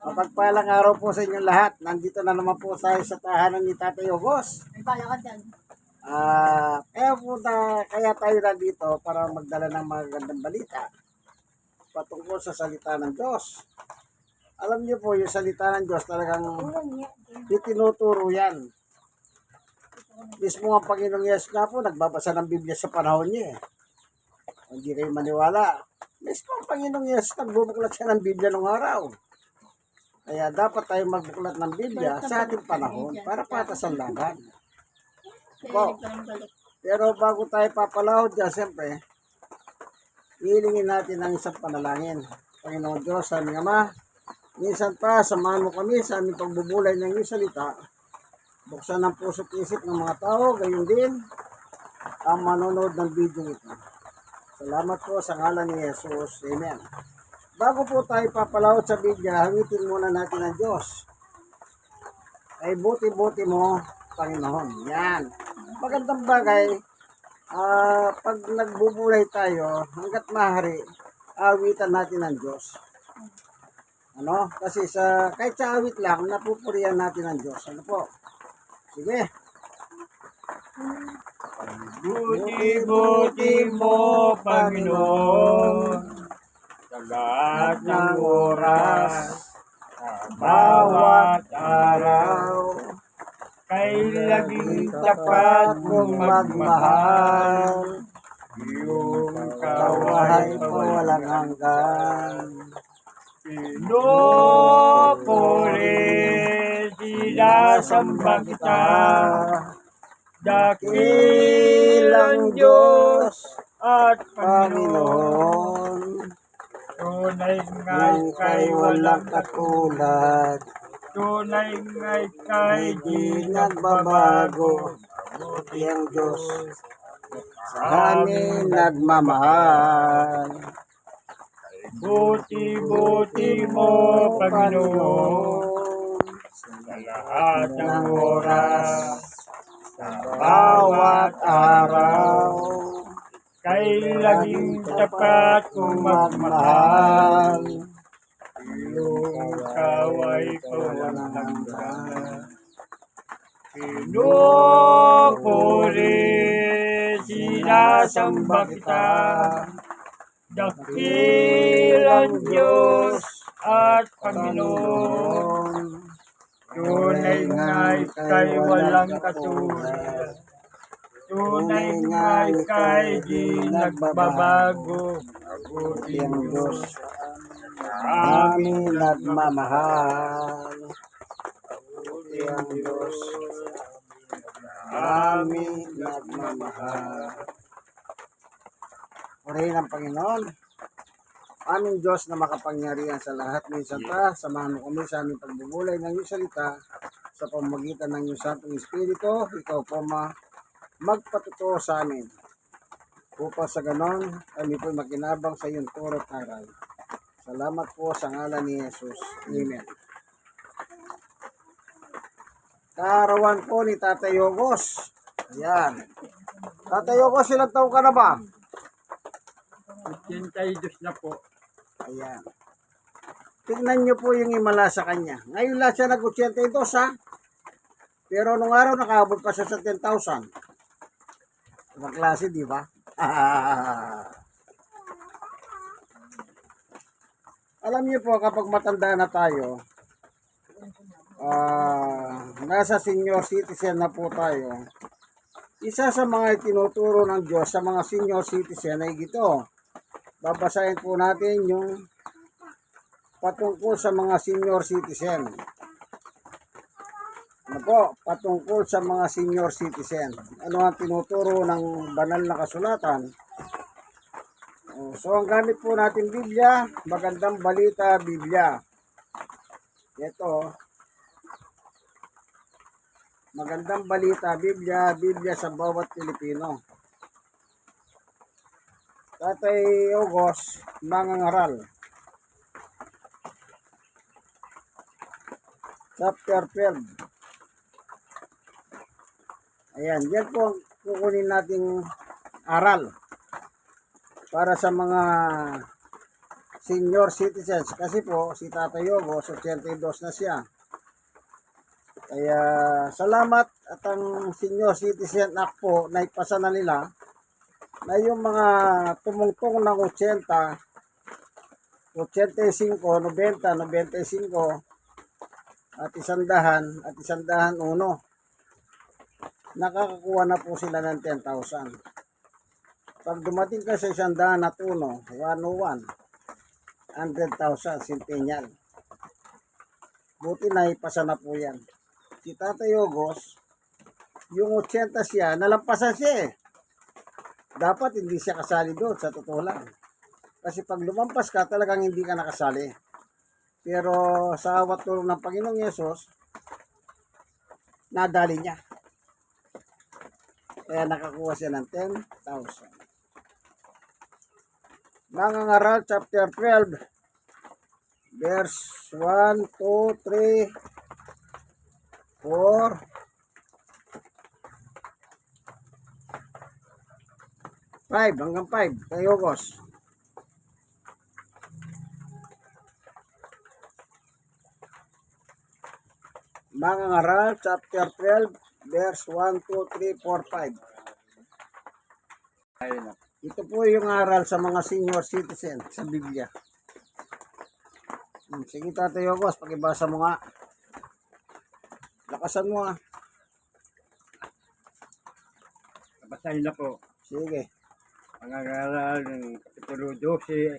Mapagpalang araw po sa inyong lahat. Nandito na naman po tayo sa tahanan ni Tatay Ogos. May bala ka dyan. Kaya tayo nandito para magdala ng magandang balita patungkol sa salita ng Diyos. Alam niyo po, yung salita ng Diyos talagang itinuturo yan. Mismo ang Panginoong Yesus nga po, nagbabasa ng Biblia sa panahon niya. Hindi kayo maniwala. Mismo ang Panginoong Yesus, nagbubuklat siya ng Biblia nung araw. Kaya dapat tayo magbuklat ng Biblia sa ating panahon para patas ang laban. Po. Pero bago tayo papalahod dyan, siyempre, hilingin natin ang isang panalangin. Panginoon Diyos, aming Ama, minsan pa, samahan mo kami sa aming pagbubulay ng iyong salita. Buksan ang puso't isip ng mga tao, gayon din ang manonood ng video ito. Salamat po sa ngalan ni Jesus. Amen. Bago po tayo papalawad sa Biblia, hangitin muna natin ang Diyos. Ay buti-buti mo, Panginoon. Yan. Magandang bagay, pag nagbubulay tayo, hanggat maaari, awitan natin ang Diyos. Ano? Kasi kahit sa awit lang, napupurihan natin ang Diyos. Ano po? Sige. Buti-buti mo, Panginoon, sa lahat ng oras, sa bawat araw, kay laging tapat mong magmahal, iyong kawahay pa walang hanggan. Pinupuri, sinasamba kita, dakilang Diyos at Panginoon. Tunay nga'y kay walang katulad, tunay nga'y kay di nagbabago. Buti ang Diyos sa amin nagmamahal. Buti-buti mo, Panginoon, sa lahat ng oras, sa bawat araw, kay laging tapat kong magmahal, iyong kaway pa walang hanggan. Pinupuri, sinasamba kita, dakilang Diyos at Panginoon. Tunay nga'y kay walang katulad, tunay nga'y kay di nagbabago. Buti ang Diyos sa amin nagmamahal. Buti ang Diyos sa amin nagmamahal. Purihin ang Panginoon. Aming Diyos na makapangyarihan sa lahat, minsan pa, samahan mo kami sa aming pagbubulay ng iyong salita sa pamamagitan ng iyong Santong Espiritu. Ikaw po magpatutuo sa amin. Upang sa ganon, kami po makinabang sa iyong turo at aral. Salamat po sa ngalan ni Jesus. Amen. Kaarawan po ni Tatay Ogos. Ayan. Tatay Ogos, ilang taon ka na ba? 82 na po. Ayan. Tingnan nyo po yung himala sa kanya. Ngayon lang siya nag-82 ha. Pero nung araw nakaabot pa siya sa 10,000. Ibang klase, di ba? Alam niyo po, kapag matanda na tayo, nasa senior citizen na po tayo, isa sa mga itinuturo ng Diyos sa mga senior citizen ay ito. Babasahin po natin yung patungkol sa mga senior citizen. Ano po? Patungkol sa mga senior citizen. Ano ang tinuturo ng banal na kasulatan? So, ang gamit po natin Biblia, Magandang Balita Biblia. Ito, Magandang Balita Biblia, Biblia sa bawat Pilipino. Tatay Ogos, mangangaral. Chapter 12. Ayan, yan po ang kukunin nating aral para sa mga senior citizens. Kasi po, si Tatay Yogo, 82 na siya. Kaya salamat at ang senior citizen act po na ipasa na nila na yung mga tumungtong ng 80, 85, 90, 95 at 100 at 101 nakakakuha na po sila ng 10,000. Pag dumating ka sa 100 at 101, 100,000 centennial. Buti na ipasa na po yan. Si Tatay Yogos, yung 80 siya, nalampasan siya eh. Dapat hindi siya kasali doon, sa totoo lang. Kasi pag lumampas ka, talagang hindi ka nakasali. Pero sa awat tulong ng Panginoong Yesus, nadali niya. Kaya nakakuha siya ng 10,000. Mga ngaral, chapter 12, verse 1, 2, 3, 4, 5 hanggang 5 kay Yogos. Mga ngaral, chapter 12, verse 1, 2, 3, 4, 5. Ayun na. Ito po yung aral sa mga senior citizen sa Biblia. Sige Tatay Yogos, pakibasa mo nga. Lakasan mo ah. Basahin na po. Sige. Ang aral ng Kapitulo 12,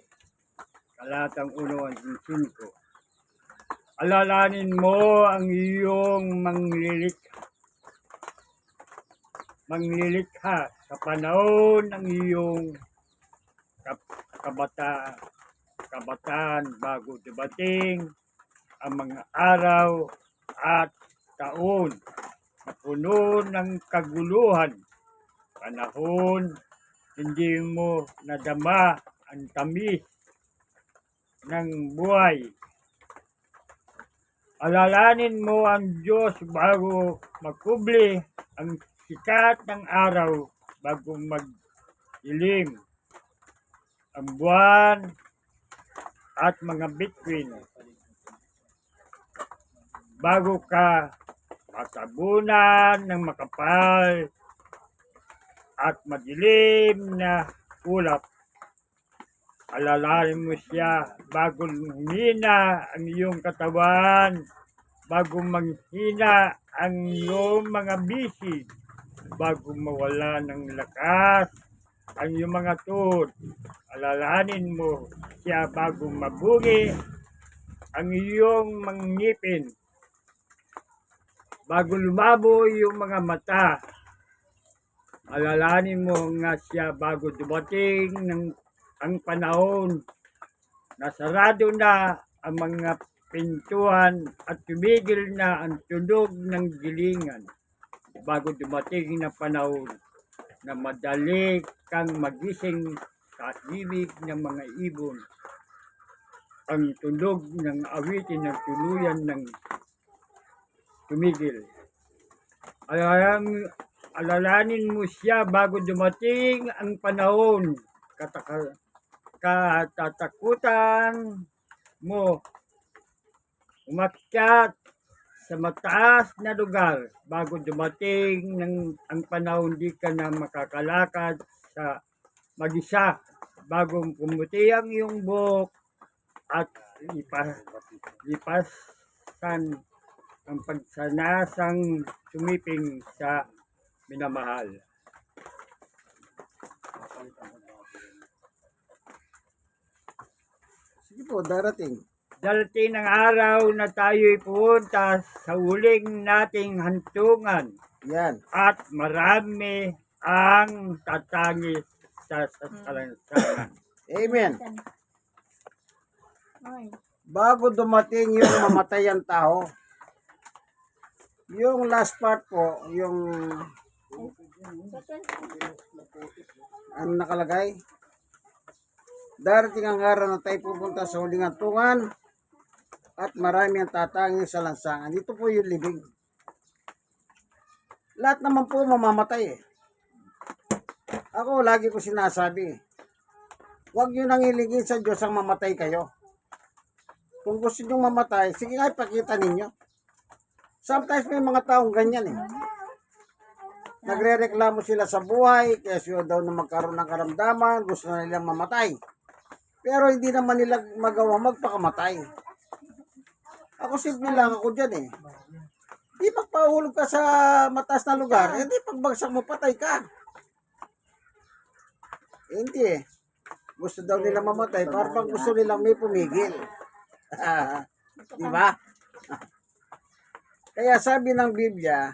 talatang 1 hanggang 5. Alalanin mo ang iyong manglilikha sa panahon ng iyong kabataan bago dumating ang mga araw at taon na puno ng kaguluhan. Panahon hindi mo nadama ang tamis ng buhay. Alalanin mo ang Diyos bago magkubli ang sikat ng araw, bago magdilim ang buwan at mga bituin, bago ka matabunan ng makapal at madilim na ulap. Alalahanin mo siya bago humina ang iyong katawan, bago manghina ang iyong mga bisi, bago mawala ng lakas ang iyong mga tuhod. Alalahanin mo siya bago mabugi ang iyong mga ngipin, bago lumabo iyong mga mata. Alalahanin mo nga siya bago dumating ang panahon na sarado na ang mga pintuan at tumigil na ang tunog ng gilingan, bago dumating na panahon na madali kang magising sa himig ng mga ibon, ang tunog ng awitin ng tuluyan ng tumigil. Alalahanin mo siya bago dumating ang panahon katatakutan mo umakyat sa mataas na lugar, bago dumating ang panahon di ka na makakalakad sa mag-isa, bago pumuti ang iyong buhok at lipasan ang pagsanasang sumiping sa minamahal. Sige po, darating. Darating ang araw na tayo'y pupunta sa huling nating hantungan Yan. at marami ang tatangis sa salansangan. Amen. Bago dumating yung mamatay ang tao, yung last part po, yung ano nakalagay? Darating ang araw na tayo pupunta sa huling hantungan at marami ang tatangin sa lansangan. Ito po yung libing. Lahat naman po mamamatay eh. Ako lagi ko sinasabi, Huwag nyo nang ilingin sa Diyos ang mamatay kayo. Kung gusto nyo mamatay, sige nga, ipakita ninyo. Sometimes may mga taong ganyan eh. Nagre-reklamo sila sa buhay, kaya sila daw na magkaroon ng karamdaman, gusto na nilang mamatay. Pero hindi naman nila magawa magpakamatay. Ako simple lang ako dyan eh. Di magpahulog ka sa mataas na lugar, hindi pagbagsak mo patay ka. Hindi eh. Gusto daw nila mamatay, parang gusto nilang may pumigil. Di ba? Kaya sabi ng Biblia,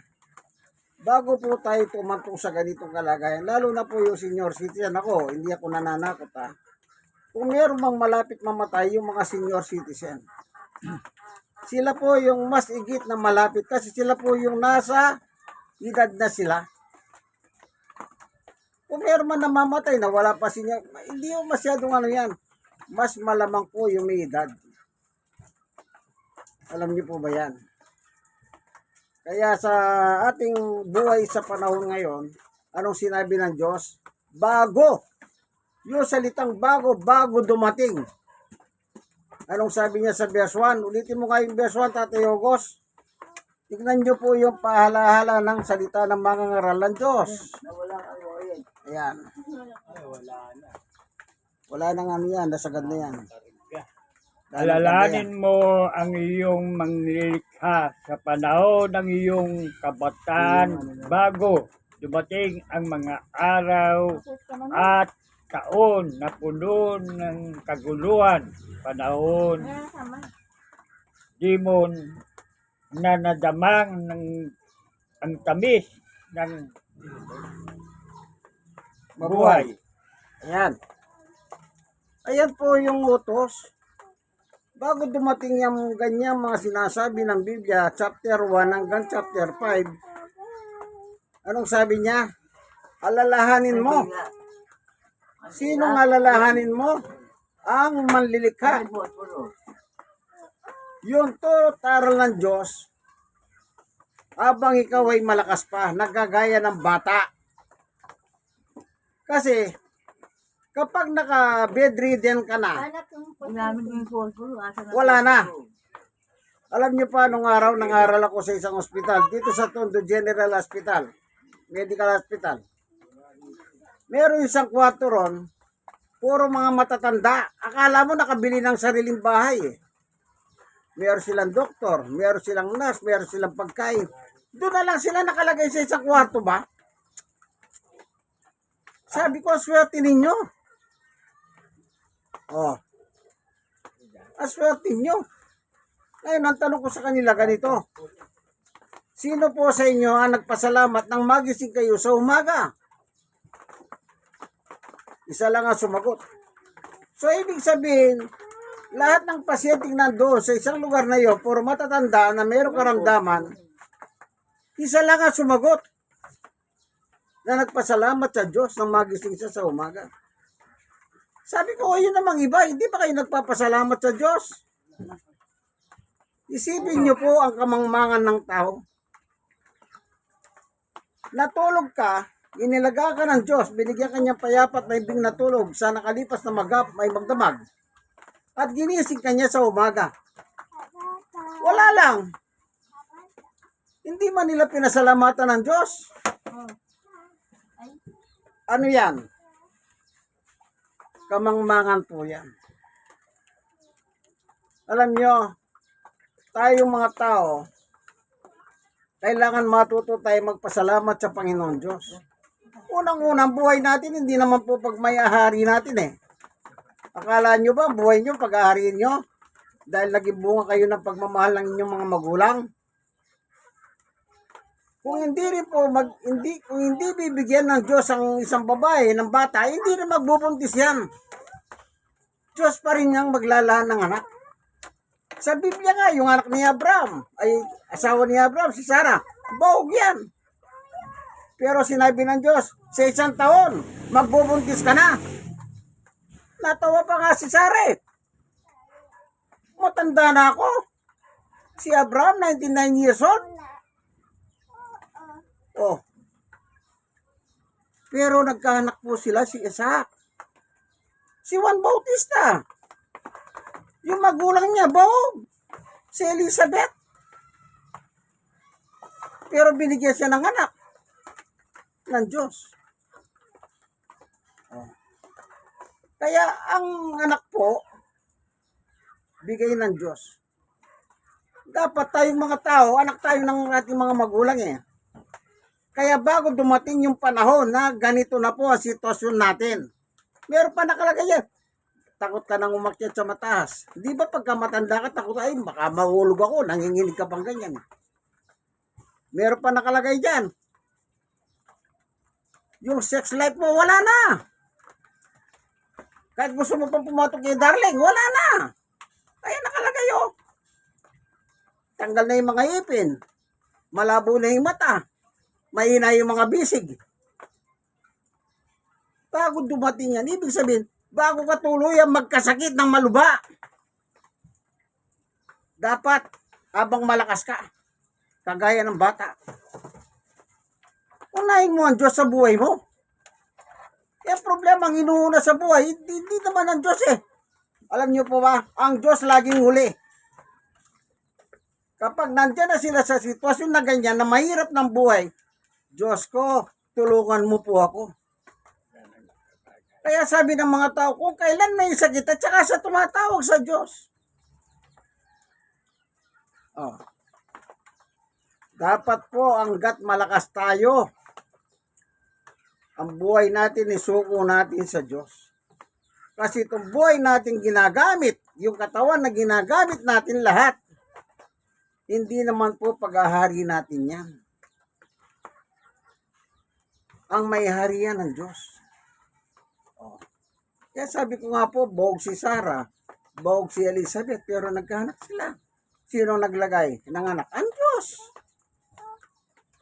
bago po tayo tumantong sa ganitong kalagayan, lalo na po yung senior citizen ako, hindi ako nananakot ha. Kung meron mang malapit mamatay, yung mga senior citizen, sila po yung mas igit na malapit kasi sila po yung nasa edad na sila. Kung meron man namamatay na wala pa senior, hindi yung masyadong ano yan. Mas malamang po yung may edad. Alam niyo po ba yan? Kaya sa ating buhay sa panahon ngayon, anong sinabi ng Diyos? Bago. Yung salitang bago, bago dumating. Anong sabi niya sa verse 1? Ulitin mo nga yung verse 1, Tatay Ogos. Tignan niyo po yung pahala-hala ng salita ng mga ngaral ng Diyos. Ayan. Wala nang ano yan, nasagad na yan. Alalahanin mo ang iyong manglilikha sa panahon ng iyong kabataan bago dumating ang mga araw at taon na puno ng kaguluhan. Panahon di mo na nadamang ang tamis ng buhay. Ayan. Ayan po yung utos. Bago dumating yung ganyan mga sinasabi ng Biblia, chapter 1 hanggang chapter 5, anong sabi niya? Alalahanin mo. Sinong alalahanin mo? Ang manlilikha. Yung taral ng Diyos, habang ikaw ay malakas pa, nagagaya ng bata. Kasi, kapag naka-bedridden ka na, wala na. Alam niyo pa, nung araw, nangaral ako sa isang ospital, dito sa Tondo General Hospital, Medical Hospital. Meron isang kwarto ron, puro mga matatanda. Akala mo nakabili ng sariling bahay eh. Meron silang doktor, meron silang nurse, meron silang pagkain. Doon na lang sila nakalagay sa isang kwarto ba? Sabi ko, swerte ninyo. Oh. Aswerte nyo. Ngayon, ang tanong ko sa kanila ganito. Sino po sa inyo ang nagpasalamat nang magising kayo sa umaga? Isa lang ang sumagot. So, ibig sabihin, lahat ng pasyenteng nandoon sa isang lugar na iyo, puro matatanda na mayroong karamdaman, isa lang ang sumagot na nagpasalamat sa Diyos nang magising siya sa umaga. Sabi ko, yun namang iba, hindi ba kayo nagpapasalamat sa Diyos? Isipin niyo po ang kamangmangan ng tao. Natulog ka, inilaga ka ng Diyos, binigyan ka niyang payapat na ibig natulog sa nakalipas na magap, may magdamag. At ginising ka niya sa umaga. Wala lang. Hindi man nila pinasalamatan ng Diyos. Ano yan? Kamangmangan po yan. Alam nyo, tayong mga tao, kailangan matuto tayo magpasalamat sa Panginoon Diyos. Unang-unang buhay natin, hindi naman po pag may ahari natin eh. Akala nyo ba, buhay nyo, pag-ahariin nyo? Dahil naging bunga kayo ng pagmamahal ng inyong mga magulang? Kung hindi rin po, kung hindi bibigyan ng Diyos ang isang babae, ng bata, hindi rin magbubuntis yan. Diyos pa rin niyang maglalaan ng anak. Sa Biblia nga, yung anak ni Abraham, ay asawa ni Abraham, si Sarah, baog yan. Pero sinabi ng Diyos, sa isang taon, magbubuntis ka na. Natawa pa nga si Sarah. Matanda na ako. Si Abraham, 99 years old. Oh. Pero nagkaanak po sila si Isaac. Si Juan Bautista. Yung magulang niya, bahog. Si Elizabeth. Pero binigyan siya ng anak ng Diyos. Oh. Kaya ang anak po, bigay ng Diyos. Dapat tayong mga tao, anak tayo ng ating mga magulang eh. Kaya bago dumating yung panahon na ganito na po ang sitwasyon natin, meron pa nakalagay yan. Takot ka nang umakyat sa mataas. Di ba pagka matanda ka, takot ay baka mahulog ako, nanginginig ka pang ganyan. Meron pa nakalagay dyan. Yung sex life mo, wala na. Kahit gusto mo pang pumatok kay darling, wala na. Kaya nakalagay oh. Tanggal na yung mga ipin. Malabo na yung mata. Mahina yung mga bisig. Bago dumating yan, ibig sabihin, bago ka tuluyang magkasakit ng maluba, dapat habang malakas ka, kagaya ng bata, unahin mo ang Diyos sa buhay mo. Kaya problema ang inuuna sa buhay, hindi naman ang Diyos eh. Alam niyo po ba, ang Diyos laging huli. Kapag nandiyan na sila sa sitwasyon na ganyan, na mahirap ng buhay, Diyos ko, tulungan mo po ako. Kaya sabi ng mga tao, kung kailan may sakit at saka sa tumatawag sa Diyos. Oh. Dapat po hanggat malakas tayo, ang buhay natin isuko natin sa Diyos. Kasi itong buhay natin ginagamit, yung katawan na ginagamit natin lahat, hindi naman po pag-ahari natin yan. Ang may harian ng Diyos. Oh. Kaya sabi ko nga po, bahog si Sarah, bahog si Elizabeth, pero nagkanak sila. Sino naglagay ng anak? Ang Diyos.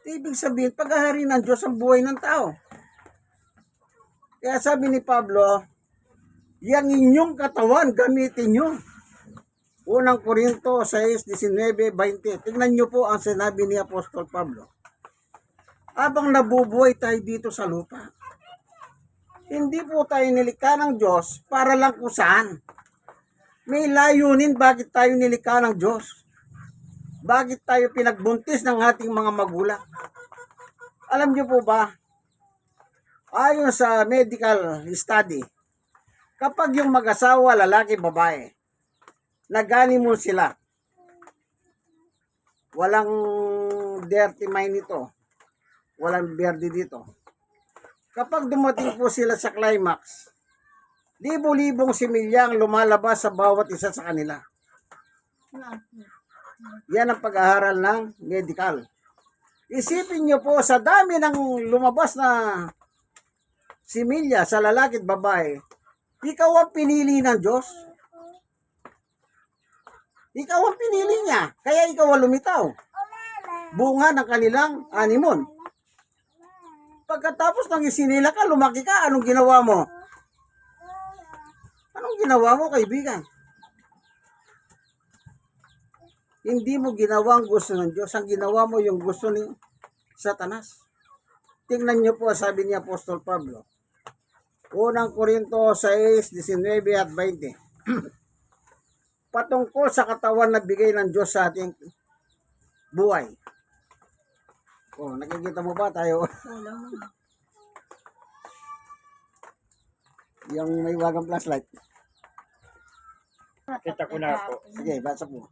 Ibig sabihin, pag-ahari ng Diyos ang buhay ng tao. Kaya sabi ni Pablo, yang inyong katawan, gamitin nyo. Unang Korinto 6:19-20. Tingnan nyo po ang sinabi ni Apostol Pablo. Habang nabubuhay tayo dito sa lupa, hindi po tayo nilikha ng Diyos para lang kung saan. May layunin bakit tayo nilikha ng Diyos. Bakit tayo pinagbuntis ng ating mga magulang. Alam nyo po ba, ayon sa medical study, kapag yung mag-asawa, lalaki, babae, nag-honeymoon sila, walang dirty mind ito, walang berde dito. Kapag dumating po sila sa climax, libo-libong similya ang lumalabas sa bawat isa sa kanila. Yan ang pag-aaral ng medical. Isipin nyo po, sa dami ng lumabas na similya sa lalaki at babae, ikaw ang pinili ng Diyos. Ikaw ang pinili niya, kaya ikaw ang lumitaw. Bunga ng kanilang honeymoon. Pagkatapos ng isinila ka, lumaki ka, anong ginawa mo? Anong ginawa mo, kaibigan? Hindi mo ginawa ang gusto ng Diyos. Ang ginawa mo yung gusto ni Satanas. Tingnan niyo po, sabi ni Apostol Pablo. Unang Korinto 6:19-20. Patungkol sa katawan na bigay ng Diyos sa ating buhay. Oh, nakikita mo ba tayo? Yung may wagang flashlight. Kita ko na po. Sige, basa po.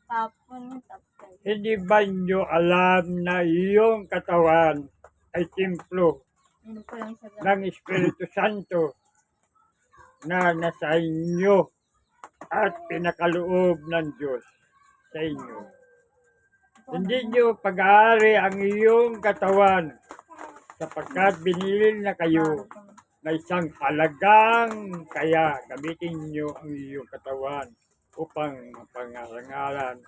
Tapon, tapon. Hindi ba nyo alam na iyong katawan ay templo Ano po yung sagot? ng Espiritu Santo na nasa inyo at pinakaloob ng Diyos sa inyo? Hindi nyo pag-aari ang iyong katawan sapagkat binili na kayo na isang halagang, kaya gamitin nyo ang iyong katawan upang mapangarangalan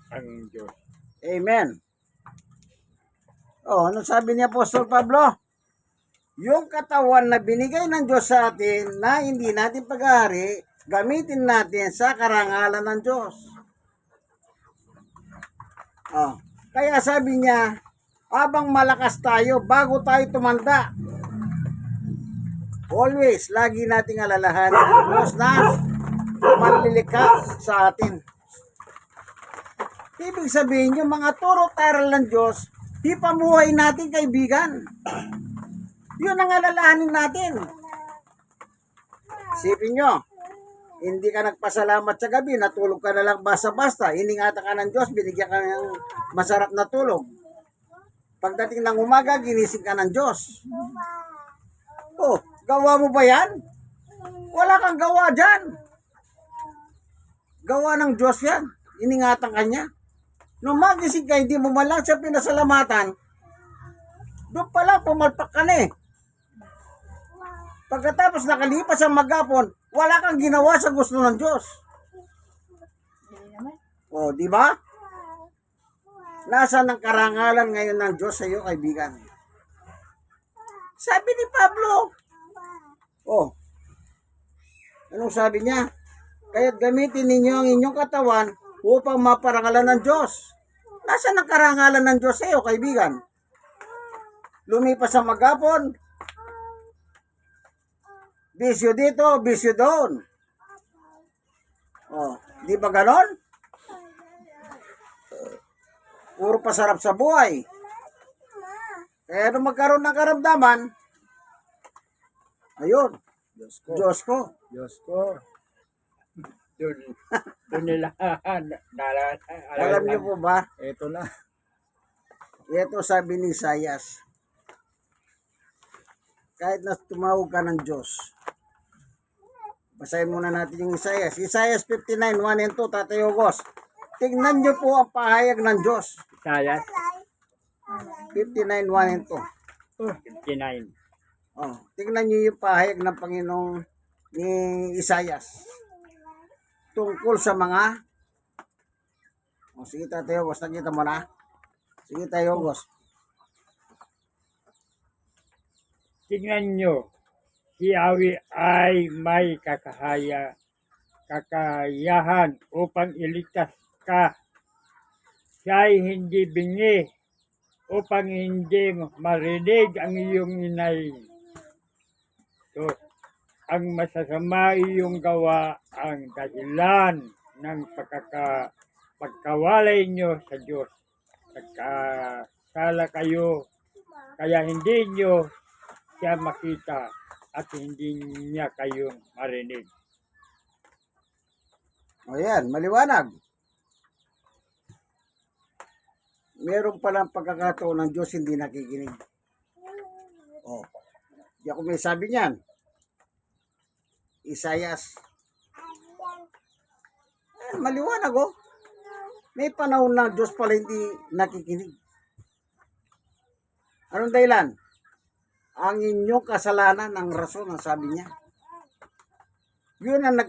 ang Diyos. Amen. Oh, ano sabi ni Apostol Pablo? Yung katawan na binigay ng Diyos sa atin na hindi natin pag-aari, gamitin natin sa karangalan ng Diyos. Oh, kaya sabi niya, habang malakas tayo, bago tayo tumanda, Always, lagi nating alalahanin ang Diyos na manlilikha sa atin. Ibig sabihin, yung mga turo at aral ng Diyos, di pamuhay natin, kaibigan. Yun ang alalahanin natin. Isipin nyo, hindi ka nagpasalamat sa gabi, natulog ka na lang basta-basta, iningatan ka ng Diyos, binigyan ka ng masarap na tulog. Pagdating ng umaga, ginising ka ng Diyos. Oh, gawa mo ba yan? Wala kang gawa dyan. Gawa ng Diyos yan. Iningatan ka niya. Nung magising ka, hindi mo malang siya pinasalamatan, doon pala pumalpak ka na eh. Pagkatapos nakalipas ang maghapon, wala kang ginawa sa gusto ng Diyos. Hindi naman. O, di ba? Nasaan ang karangalan ngayon ng Diyos sa iyo, kaibigan? Sabi ni Pablo. Oh, anong sabi niya? Kaya't gamitin ninyo ang inyong katawan upang maparangalan ng Diyos. Nasaan ang karangalan ng Diyos sa iyo, kaibigan? Lumipas ang maghapon, bisyo dito, bisyo doon. Oh, di ba ganon? Puro pasarap sa buhay. Kaya nung magkaroon ng karamdaman, ayun, Diyos ko. Diyos ko. Diyos ko. Doon nila Alam niyo po ba, Ito na. ito sabi ni Isaias, kahit na tumawag ka ng Diyos, basahin muna natin yung Isaias. Isaias 59, 1 and 2, Tatay Ogos. Tingnan niyo po ang pahayag ng Diyos. Isaiah 59, 1 and 2. 59. Oh, tingnan niyo yung pahayag ng Panginoong ni Isaias tungkol sa mga sige Tatay Ogos, nakita mo na? Sige Tatay Ogos. Tingnan nyo, si Yahweh ay may kakayahan upang iligtas ka. Siya ay hindi bingi upang hindi marinig ang iyong inay. So, ang masasama iyong gawa ang dahilan ng pagkawalay nyo sa Diyos. Nagkasala kayo, kaya hindi nyo siya makita at hindi niya kayo marinig. O yan, maliwanag. Meron palang pagkakataon ng Diyos hindi nakikinig. O, di ako may sabi niyan. Isaias. Maliwanag oh. May panahon na Diyos pala hindi nakikinig. Anong dahilan? Ang inyong kasalanan ang rason, ang sabi niya. Yun ang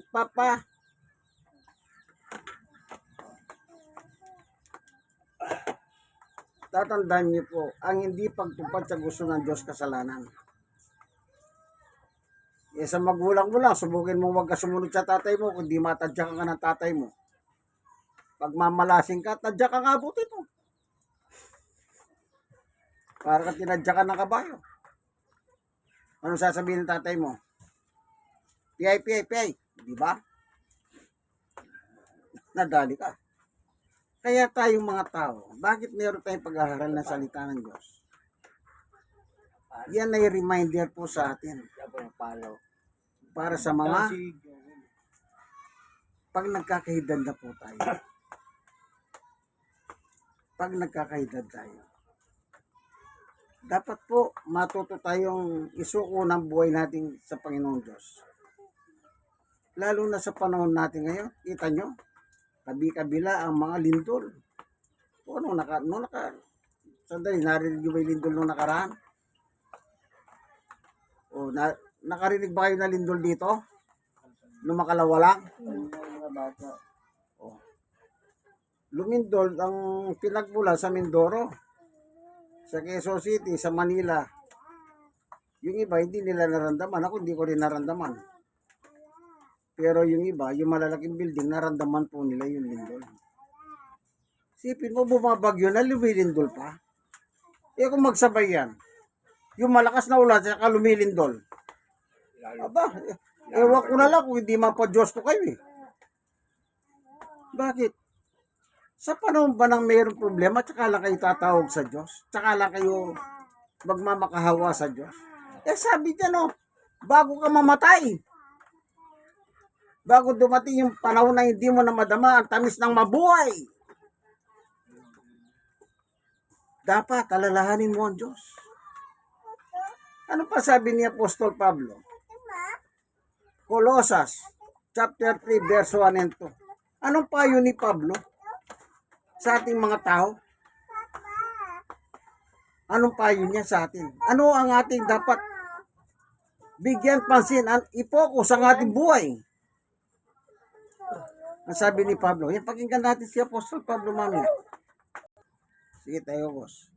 tatandaan niyo po, ang hindi pagtupad sa gusto ng Diyos kasalanan. E sa magulang mo lang, subukin mo wag ka sumunod sa tatay mo, kundi matadyakan ka ng tatay mo. Pag mamalasing ka, tadyak ka nga buti mo. Para ka tinadyakan ng kabayo. Anong sasabihin ng tatay mo? Piyay. Di ba? Nadali ka. Kaya tayong mga tao, bakit meron tayong pag-aaral ng salita ng Diyos? Yan ay reminder po sa atin. Para sa mga pag nagkakaedad na po tayo. Pag nagkakaedad tayo. Dapat po matuto tayong isuko ng buhay natin sa Panginoong Diyos. Lalo na sa panahon natin ngayon, kita nyo, kabi-kabila ang mga lindol. O sandali, narinig nyo ba yung lindol nung nakaraan? O, nakarinig ba kayo na lindol dito? Nung makalawa lang? O, lumindol ang pinagmula sa Mindoro, sa Quezon City, sa Manila. Yung iba, hindi nila naramdaman. Ako, hindi ko rin naramdaman. Pero yung iba, yung malalaking building, naramdaman po nila yung lindol. Sipin mo, bumabagyo na, lumilindol pa. Eh kung magsabay yan, yung malakas na ulan, saka lumilindol. Aba, ewan ko na lang kung hindi man pa Diyos ko kayo eh. Bakit? Sa panahon ba nang mayroong problema, tsaka lang kayo tatawag sa Diyos? Tsaka lang kayo magmamakahawa sa Diyos? Eh sabi niya no, bago ka mamatay, bago dumating yung panahon na hindi mo na madama ang tamis ng mabuhay, dapat alalahanin mo ang Diyos. Ano pa sabi ni Apostol Pablo? Colosas, chapter 3, verse 1 and 2. Anong payo ni Pablo sa ating mga tao? Anong payo niya sa atin? Ano ang ating dapat bigyan pansin, i-focus ang ating buhay? Ang sabi ni Pablo, yan, pakinggan natin si Apostol Pablo, mami. Sige tayo, boss.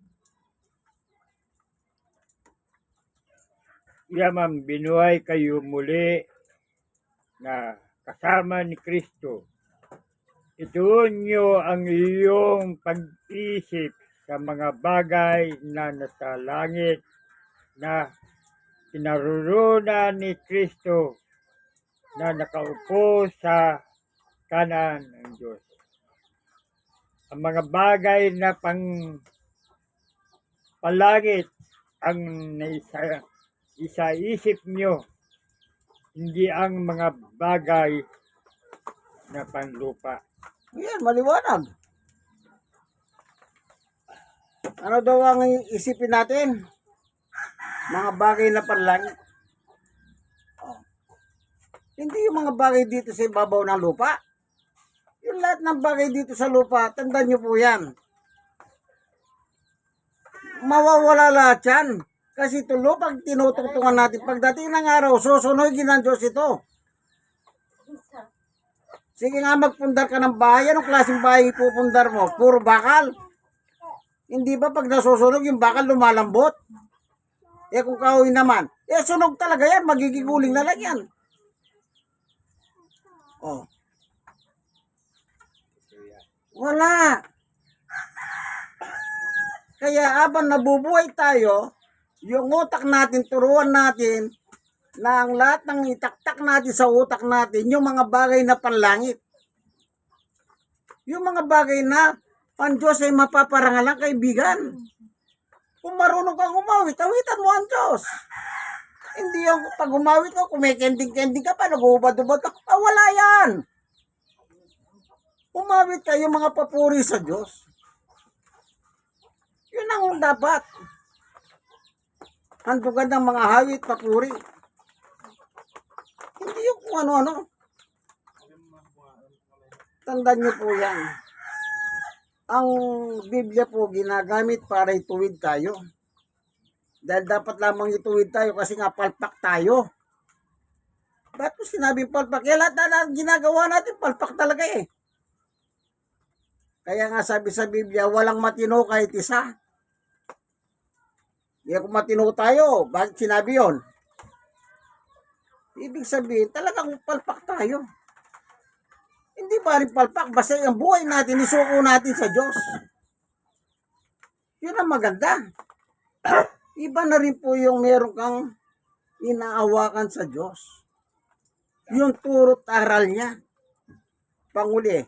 Yamang binuhay kayo muli na kasama ni Kristo. Ituon nyo ang iyong pag-isip sa mga bagay na nasa langit na kinaroroonan ni Kristo na nakaupo sa kanan ng Diyos. Ang mga bagay na palangit ang isa-isip nyo, hindi ang mga bagay na panlupa. Yan, maliwanag. Ano daw ang isipin natin? Mga bagay na panlangit. Oh. Hindi yung mga bagay dito sa ibabaw ng lupa. Yung lahat ng bagay dito sa lupa, tandaan nyo po yan. Mawawala lahat yan. Kasi ito pag tinutungtungan natin, pagdating ng araw, susunogin ng Diyos ito. Sige nga, magpundar ka ng bahay. Anong klaseng bahay pupundar mo? Puro bakal. Hindi ba pag nasusunog, yung bakal lumalambot? Eh kung kahoy naman, eh sunog talaga yan. Magigiguling na lang yan. Oh. Wala. Kaya habang nabubuhay tayo, yung utak natin, turuan natin na ang lahat ng itaktak natin sa utak natin, yung mga bagay na panlangit. Yung mga bagay na ang Diyos ay mapaparangalan, kaibigan. Kung marunong kang umawit, awitan mo ang Diyos. Hindi yung pag umawit ko, kumikending-kending ka pa, nag-uubad-ubad ka, wala yan. Umawit kayo mga papuri sa Diyos. Yun ang dapat. Handugan ng mga hawit, papuri. Hindi yung kung ano-ano. Tandaan niyo po yan. Ang Biblia po ginagamit para ituwid tayo. Dahil dapat lamang ituwid tayo kasi nga palpak tayo. Ba't ko sinabing palpak? Kaya lahat na ginagawa natin, palpak talaga eh. Kaya nga sabi sa Biblia, walang matino kahit isa. Hindi kung matino tayo, bakit sinabi yon? Ibig sabihin, talagang palpak tayo. Hindi ba rin palpak, basta yung buhay natin, isuko natin sa Diyos. Yun ang maganda. Iba na rin po yung meron kang inaawakan sa Diyos. Yung turo't aral niya. Panguli,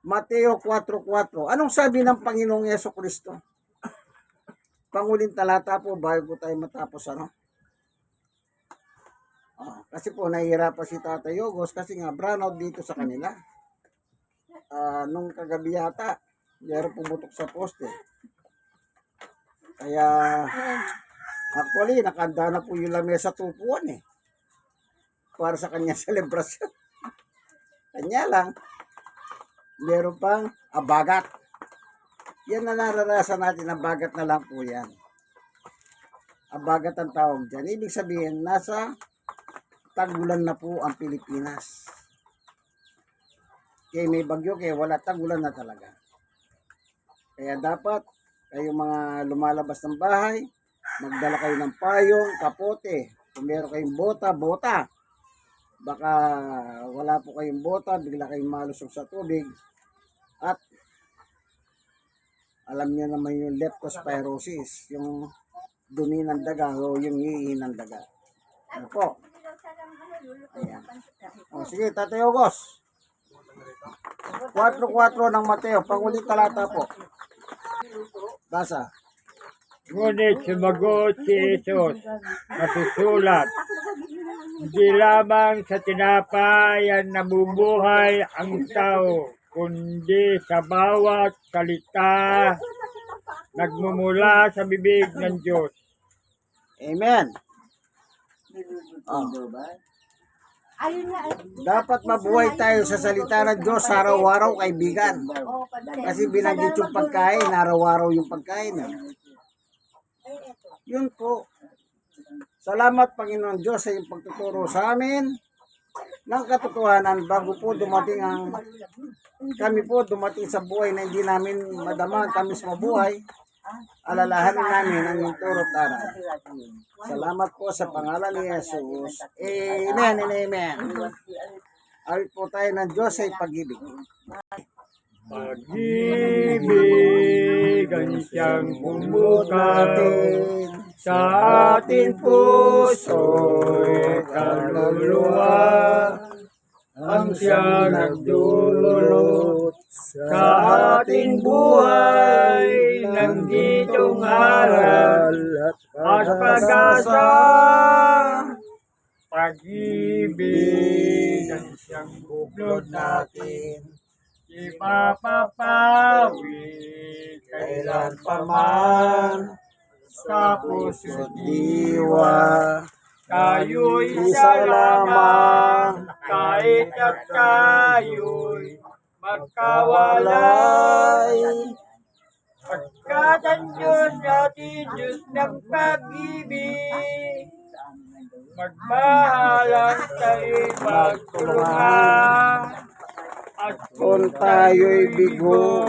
Mateo 4:4. Anong sabi ng Panginoong Yesukristo? Panguling talata po bago tayo matapos kasi po nahihirapan si Tatay Yogos kasi nga brownout dito sa kanila. Nung kagabi yata, meron pumutok sa poste. Kaya actually nakanda na po yung lamesa tupuan para sa kanya selebrasyon. Kanya lang, meron pang abagat. Yan na naranasan natin, abagat na lang po yan. Abagat ang tawag dyan. Ibig sabihin, nasa tagulan na po ang Pilipinas. Kaya may bagyo, kaya wala, tagulan na talaga. Kaya dapat, kayong mga lumalabas ng bahay, magdala kayo ng payong, kapote. Kung meron kayong bota, bota. Baka wala po kayong bota, bigla kayong malusog sa tubig. At alam niyo naman yung leptospirosis, yung dumi ng daga o yung ihi ng daga. Ano po? Ayan. O, sige, Tatay Ogos. 4:4 ng Mateo. Pangulit talata po. Basa. Ngunit sumagot si Jesus, nasusulat, hindi lamang sa tinapay ang nabubuhay ang tao, kundi sa bawat salita nagmumula sa bibig ng Diyos. Amen. Oh. Ayun nga. Dapat mabuhay tayo sa salita ng Diyos araw-araw, kaibigan. Oo, padali. Kasi binanggit yung pagkain, araw-araw yung pagkain. Yun po. Salamat, Panginoon Diyos, sa iyong pagtuturo sa amin ng katotohanan bago po dumating kami po dumating sa buhay na hindi namin madama ang tamis mabuhay. Alalahanin namin ang iyong turo't aral. Salamat po sa pangalan ni Jesus. Amen and amen. Awit po tayo ng Diyos ay pag-ibig. Pag-ibig ang siyang bumuka sa ating puso'y kaluluwa, ang siyang nagdulot sa ating buhay ng ditong aral at pag-asa. Pag-ibig ang siyang buklod natin, ipapapawi kailan pa man sa puso't diwa. Tayo'y isa lamang, kahit at tayo'y magkawalay. Pagkat ang Diyos natin, Diyos ng pag-ibig, magmahalan tayo'y magtulungan. At Kung tayo'y bigo,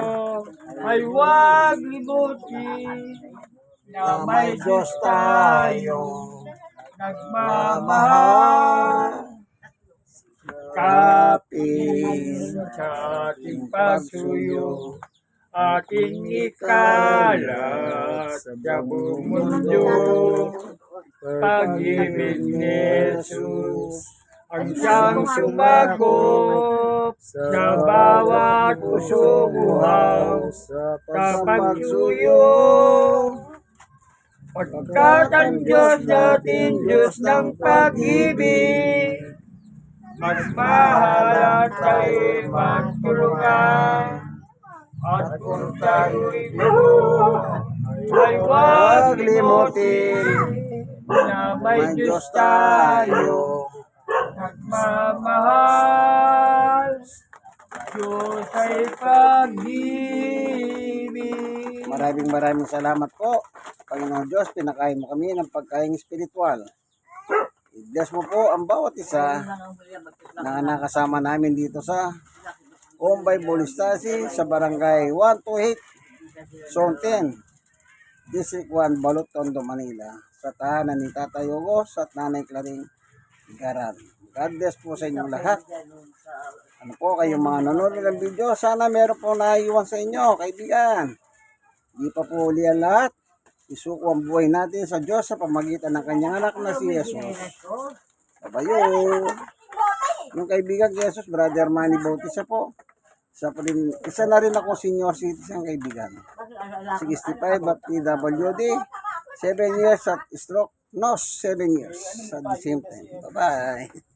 ay huwag limutin na may Diyos tayong nagmamahal. Kapin sa ating pagsuyo, ating ikalat sa buong mundo. Pag-ibig ni Jesus ang siyang sumagot sa bawat pusong uhaw sa pagsuyo. Pagkat ang Diyos natin, Diyos ng pag-ibig, magmahalan tayo'y magtulungan. At kung tayo'y bigo, ay huwag limutin na may Diyos tayo nagmamahal. Diyos ay pag-ibig. maraming salamat po. Panginoon Diyos, pinakain mo kami ng pagkain espiritual. I-bless mo po ang bawat isa na nakasama namin dito sa Home Bible Study sa Barangay 128, Zone 10, District 1, Balot, Tondo, Manila. Sa tahanan ni Tatay Ogos at Nanay Claring Garan. God bless po sa inyong lahat. Ano po kayong mga nanonood ng video, sana meron po naiiwan sa inyo, kaibigan. Hindi pa po uli ang lahat. Isuko ang buhay natin sa Diyos sa pamagitan ng kanyang anak na si Jesus. Babayo. Yung kaibigan ni Jesus, Brother Manny Bautista po. Isa na rin ako senior citizen kaibigan. 65 at PWD. 7 years at stroke. No, 7 years at the same time. Bye-bye.